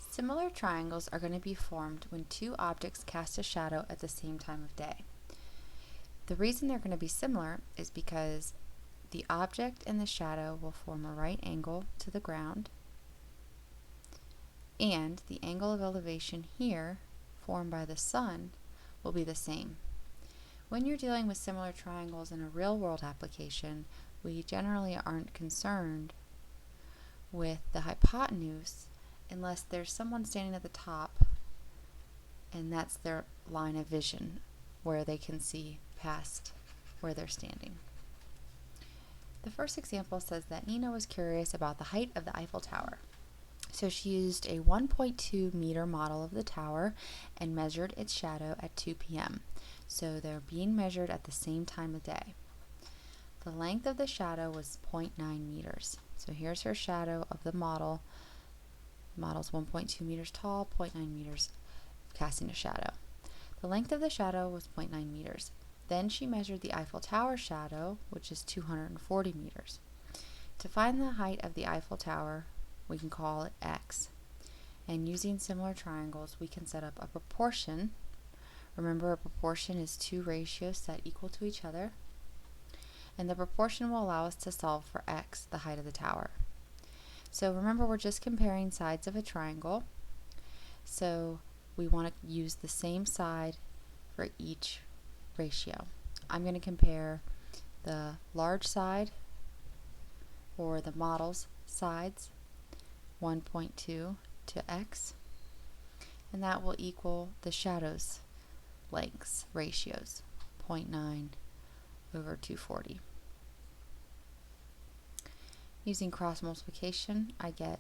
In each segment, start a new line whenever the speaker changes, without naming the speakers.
Similar triangles are going to be formed when two objects cast a shadow at the same time of day. The reason they're going to be similar is because the object and the shadow will form a right angle to the ground, and the angle of elevation here, formed by the sun, will be the same. When you're dealing with similar triangles in a real-world application, we generally aren't concerned with the hypotenuse unless there's someone standing at the top and that's their line of vision where they can see past where they're standing. The first example says that Nina was curious about the height of the Eiffel Tower. So she used a 1.2 meter model of the tower and measured its shadow at 2 p.m. So they're being measured at the same time of day. The length of the shadow was 0.9 meters. So here's her shadow of the model. The model's 1.2 meters tall, 0.9 meters casting a shadow. The length of the shadow was 0.9 meters. Then she measured the Eiffel Tower shadow, which is 240 meters. To find the height of the Eiffel Tower, we can call it x. And using similar triangles, we can set up a proportion. Remember, a proportion is two ratios set equal to each other. And the proportion will allow us to solve for x, the height of the tower. So remember, we're just comparing sides of a triangle. So we want to use the same side for each ratio. I'm going to compare the large side, or the model's sides, 1.2 to x, and that will equal the shadow's lengths ratios, 0.9 over 240. Using cross multiplication, I get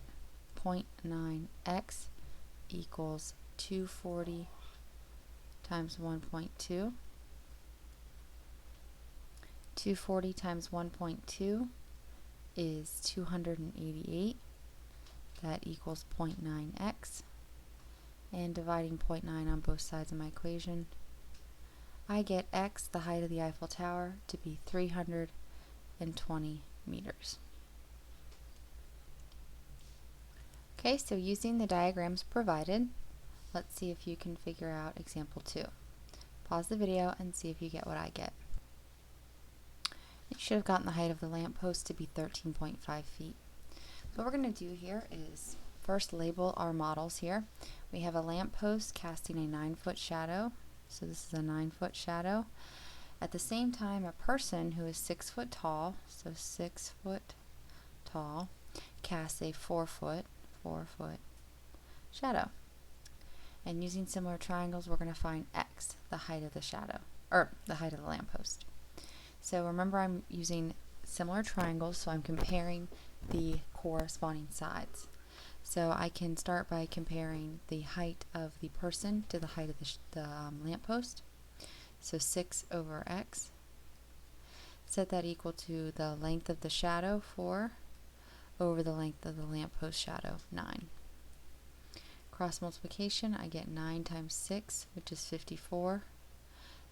0.9x equals 240 times 1.2. 240 times 1.2 is 288. That equals 0.9x. And dividing 0.9 on both sides of my equation, I get x, the height of the Eiffel Tower, to be 320 meters. Okay, so using the diagrams provided, let's see if you can figure out example 2. Pause the video and see if you get what I get. You should have gotten the height of the lamppost to be 13.5 feet. So what we're going to do here is first label our models here. We have a lamppost casting a 9-foot shadow. So this is a 9-foot shadow. At the same time, a person who is 6 foot tall, so 6 foot tall, casts a 4-foot shadow. And using similar triangles, we're going to find x, the height of the shadow, or the height of the lamppost. So remember, I'm using similar triangles, so I'm comparing the corresponding sides. So I can start by comparing the height of the person to the height of the lamppost. So 6 over x. Set that equal to the length of the shadow, 4, over the length of the lamppost shadow, 9. Cross multiplication, I get 9 times 6, which is 54.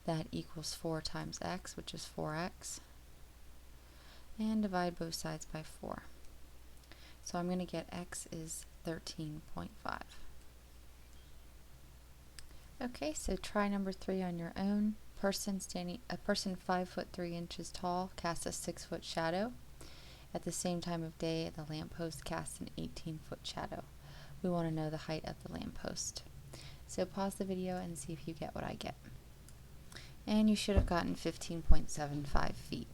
That equals 4 times x, which is 4x. And divide both sides by 4. So I'm going to get x is 13.5. Okay, so try number 3 on your own. A person 5 foot 3 inches tall casts a 6-foot shadow. At the same time of day, the lamppost casts an 18-foot shadow. We want to know the height of the lamppost. So pause the video and see if you get what I get. And you should have gotten 15.75 feet.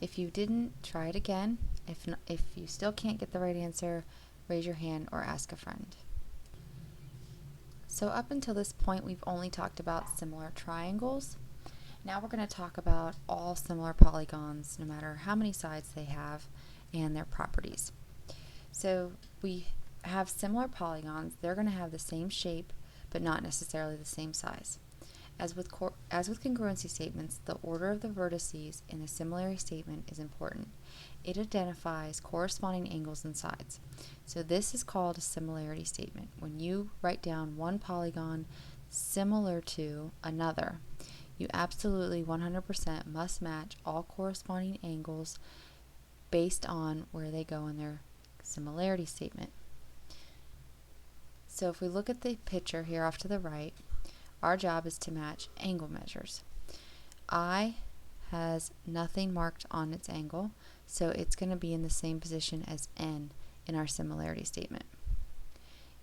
If you didn't, try it again. If you still can't get the right answer, raise your hand or ask a friend. So up until this point, we've only talked about similar triangles. Now we're going to talk about all similar polygons, no matter how many sides they have, and their properties. So we have similar polygons. They're going to have the same shape, but not necessarily the same size. As with congruency statements, the order of the vertices in a similarity statement is important. It identifies corresponding angles and sides. So this is called a similarity statement. When you write down one polygon similar to another, you absolutely 100% must match all corresponding angles based on where they go in their similarity statement. So if we look at the picture here off to the right, our job is to match angle measures. I has nothing marked on its angle, so it's going to be in the same position as N in our similarity statement.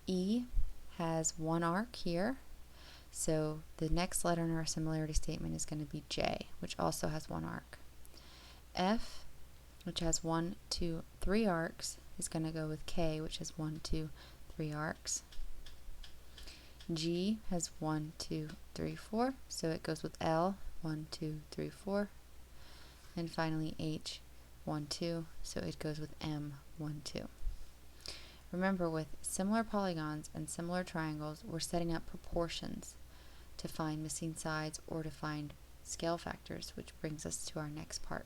E has one arc here, so the next letter in our similarity statement is going to be J, which also has one arc. F, which has 1, 2, 3 arcs, is going to go with K, which has 1, 2, 3 arcs. G has 1, 2, 3, 4, so it goes with L, 1, 2, 3, 4. And finally H, 1, 2, so it goes with M, 1, 2. Remember, with similar polygons and similar triangles, we're setting up proportions to find missing sides or to find scale factors, which brings us to our next part.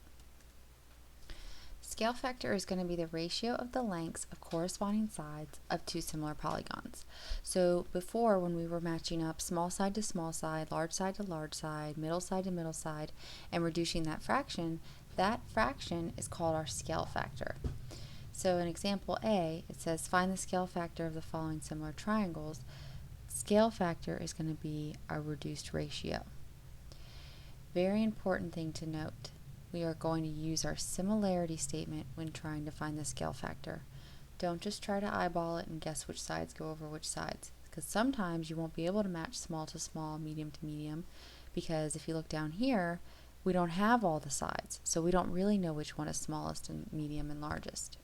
Scale factor is going to be the ratio of the lengths of corresponding sides of two similar polygons. So before, when we were matching up small side to small side, large side to large side, middle side to middle side, and reducing that fraction is called our scale factor. So in example A, it says find the scale factor of the following similar triangles. Scale factor is going to be our reduced ratio. Very important thing to note. We are going to use our similarity statement when trying to find the scale factor. Don't just try to eyeball it and guess which sides go over which sides, because sometimes you won't be able to match small to small, medium to medium, because if you look down here, we don't have all the sides, so we don't really know which one is smallest and medium and largest.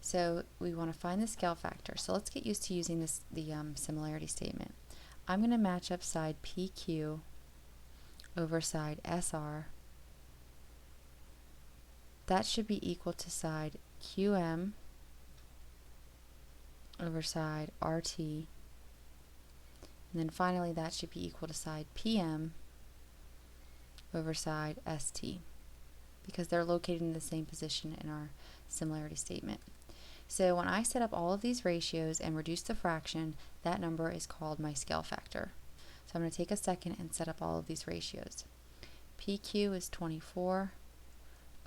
So we want to find the scale factor. So let's get used to using the similarity statement. I'm going to match up side PQ over side SR. That should be equal to side QM over side RT. And then finally that should be equal to side PM over side ST, because they're located in the same position in our similarity statement. So when I set up all of these ratios and reduce the fraction, that number is called my scale factor. So I'm going to take a second and set up all of these ratios. PQ is 24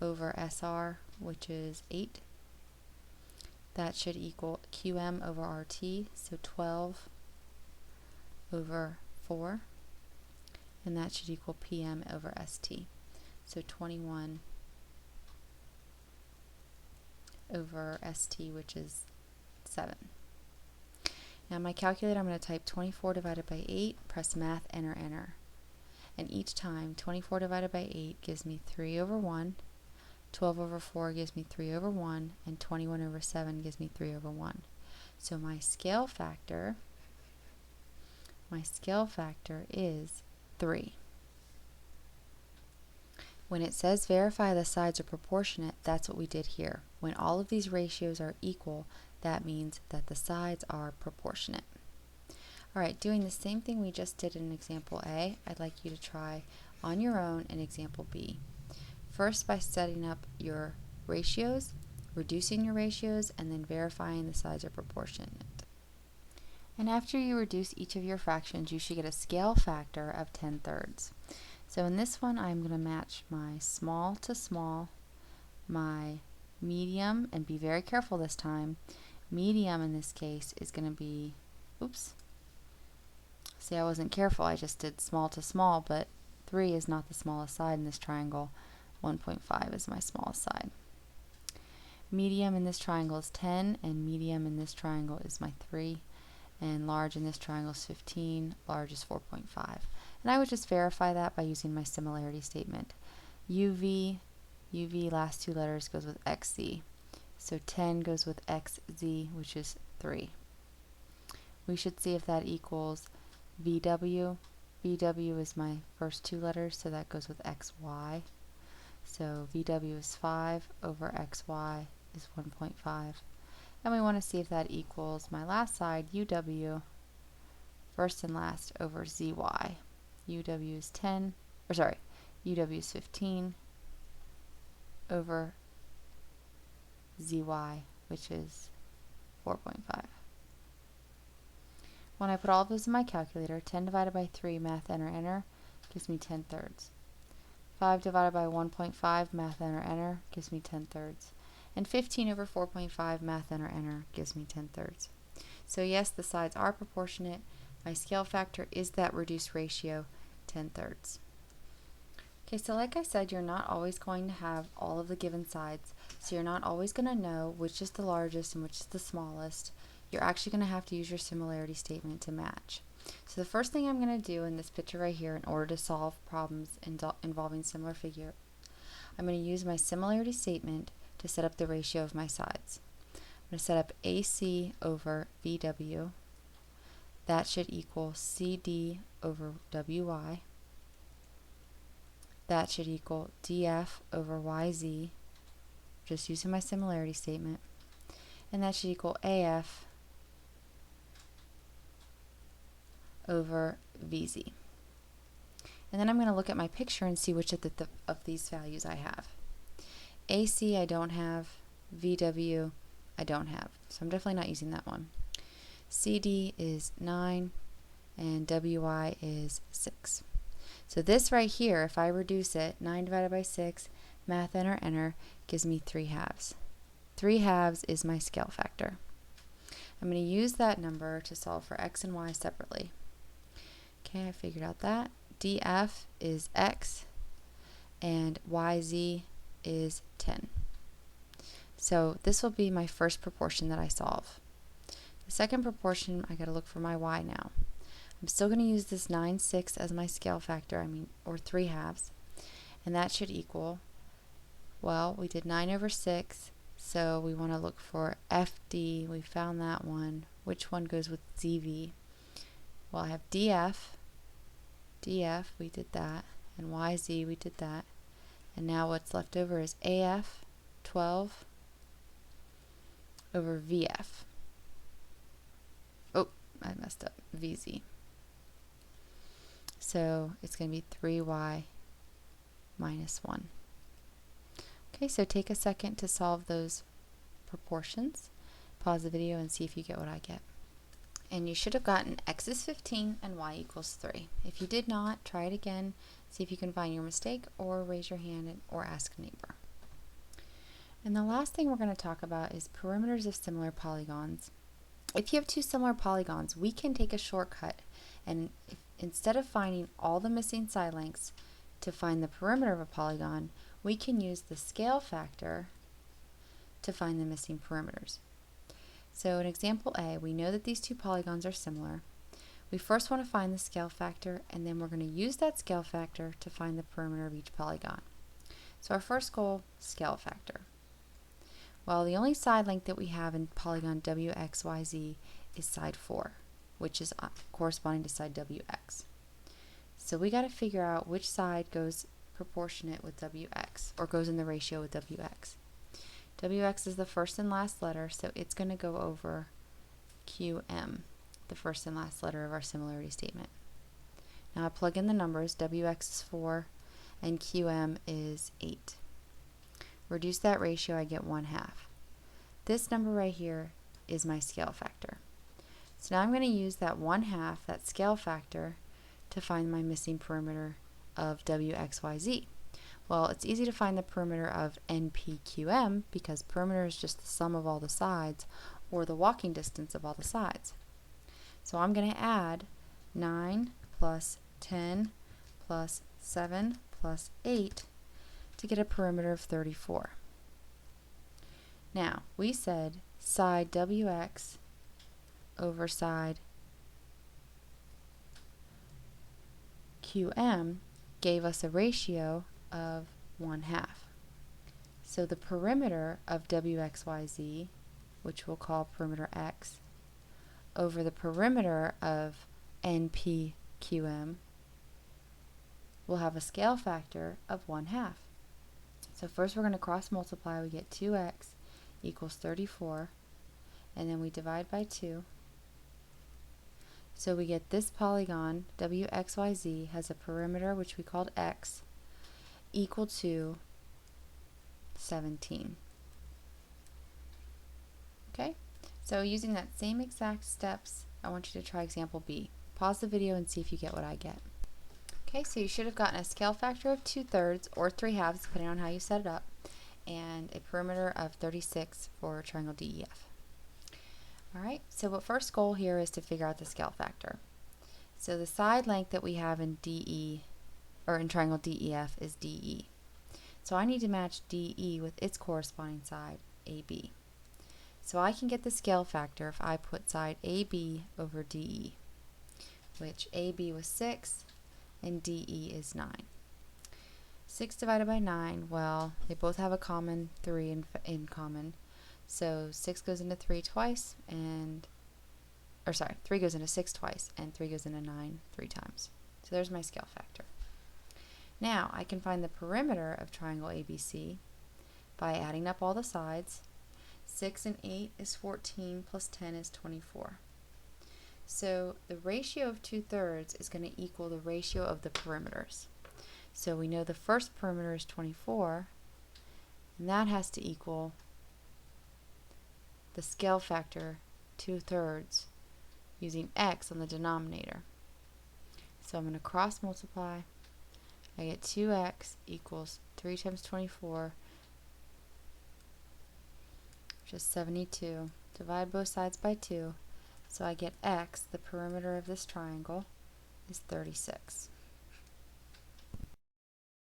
over SR, which is 8. That should equal QM over RT, so 12 over 4. And that should equal PM over ST, so 21 over ST, which is 7. Now my calculator, I'm going to type 24 divided by 8, press math, enter, enter. And each time, 24 divided by 8 gives me 3 over 1, 12 over 4 gives me 3 over 1, and 21 over 7 gives me 3 over 1. So my scale factor is 3. When it says verify the sides are proportionate, that's what we did here. When all of these ratios are equal, that means that the sides are proportionate. Alright, doing the same thing we just did in example A, I'd like you to try on your own in example B. First, by setting up your ratios, reducing your ratios, and then verifying the sides are proportionate. And after you reduce each of your fractions, you should get a scale factor of 10/3. So in this one, I'm going to match my small to small, my medium, and be very careful this time. Medium in this case is going to be, oops, see, I wasn't careful, I just did small to small, but 3 is not the smallest side in this triangle. 1.5 is my smallest side. Medium in this triangle is 10, and medium in this triangle is my 3, and large in this triangle is 15, large is 4.5. And I would just verify that by using my similarity statement. UV last two letters goes with XZ. So 10 goes with XZ, which is 3. We should see if that equals VW. VW is my first two letters, so that goes with XY. So VW is 5 over XY is 1.5. And we want to see if that equals my last side, UW, first and last, over ZY. UW is 10, or sorry, UW is 15 over ZY, which is 4.5. When I put all of those in my calculator, 10 divided by 3, math, enter, enter, gives me 10/3. 5 divided by 1.5, math, enter, enter, gives me 10/3. And 15 over 4.5, math, enter, enter, gives me 10/3. So yes, the sides are proportionate. My scale factor is that reduced ratio, 10/3. Okay, so like I said, you're not always going to have all of the given sides, so you're not always going to know which is the largest and which is the smallest. You're actually going to have to use your similarity statement to match. So the first thing I'm going to do in this picture right here, in order to solve problems involving similar figure, I'm going to use my similarity statement to set up the ratio of my sides. I'm going to set up AC over VW. That should equal CD over WY. That should equal DF over YZ, just using my similarity statement. And that should equal AF over VZ. And then I'm going to look at my picture and see which of these values I have. AC I don't have, VW I don't have, so I'm definitely not using that one. CD is 9 and WY is 6. So this right here, if I reduce it, 9 divided by 6, math enter, gives me 3/2. 3/2 is my scale factor. I'm going to use that number to solve for x and y separately. Okay, I figured out that. DF is x and YZ is 10. So this will be my first proportion that I solve. The second proportion, I got to look for my y now. I'm still going to use this 9/6 as my scale factor, or 3/2, and that should equal, well, we did 9 over 6, so we want to look for FD. We found that one. Which one goes with ZV? Well, I have DF, we did that, and YZ, we did that, and now what's left over is AF, 12, over VF. Oh, I messed up, VZ. So it's going to be 3y minus 1. Okay, so take a second to solve those proportions. Pause the video and see if you get what I get. And you should have gotten x is 15 and y equals 3. If you did not, try it again, see if you can find your mistake, or raise your hand or ask a neighbor. And the last thing we're going to talk about is perimeters of similar polygons. If you have two similar polygons, we can take a shortcut, and instead of finding all the missing side lengths to find the perimeter of a polygon, we can use the scale factor to find the missing perimeters. So in example A, we know that these two polygons are similar. We first want to find the scale factor, and then we're going to use that scale factor to find the perimeter of each polygon. So our first goal, scale factor. Well, the only side length that we have in polygon WXYZ is side 4, which is corresponding to side WX. So we got to figure out which side goes proportionate with WX, or goes in the ratio with WX. WX is the first and last letter, so it's going to go over QM, the first and last letter of our similarity statement. Now I plug in the numbers. WX is 4 and QM is 8. Reduce that ratio, I get 1/2. This number right here is my scale factor. So now I'm going to use that 1/2, that scale factor, to find my missing perimeter of WXYZ. Well, it's easy to find the perimeter of NPQM because perimeter is just the sum of all the sides, or the walking distance of all the sides. So I'm going to add 9 plus 10 plus 7 plus 8 to get a perimeter of 34. Now, we said side WX over side QM gave us a ratio of 1/2. So the perimeter of WXYZ, which we'll call perimeter X, over the perimeter of NPQM will have a scale factor of 1/2. So first we're going to cross multiply. We get 2x equals 34, and then we divide by 2. So we get this polygon, WXYZ, has a perimeter, which we called X, equal to 17. Okay, so using that same exact steps, I want you to try example B. Pause the video and see if you get what I get. Okay, so you should have gotten a scale factor of 2/3 or 3/2, depending on how you set it up, and a perimeter of 36 for triangle DEF. Alright, so our first goal here is to figure out the scale factor. So the side length that we have in DE, or in triangle DEF, is DE. So I need to match DE with its corresponding side, AB. So I can get the scale factor if I put side AB over DE, which AB was 6 and DE is 9. 6 divided by 9, well, they both have a common 3 in common. So 6 goes into 3 twice, and, 3 goes into 6 twice, and 3 goes into 9 3 times. So there's my scale factor. Now I can find the perimeter of triangle ABC by adding up all the sides. 6 and 8 is 14 plus 10 is 24. So the ratio of 2/3 is going to equal the ratio of the perimeters. So we know the first perimeter is 24, and that has to equal the scale factor 2/3 using x on the denominator. So I'm going to cross multiply. I get 2x equals 3 times 24, which is 72. Divide both sides by 2. So I get x, the perimeter of this triangle, is 36.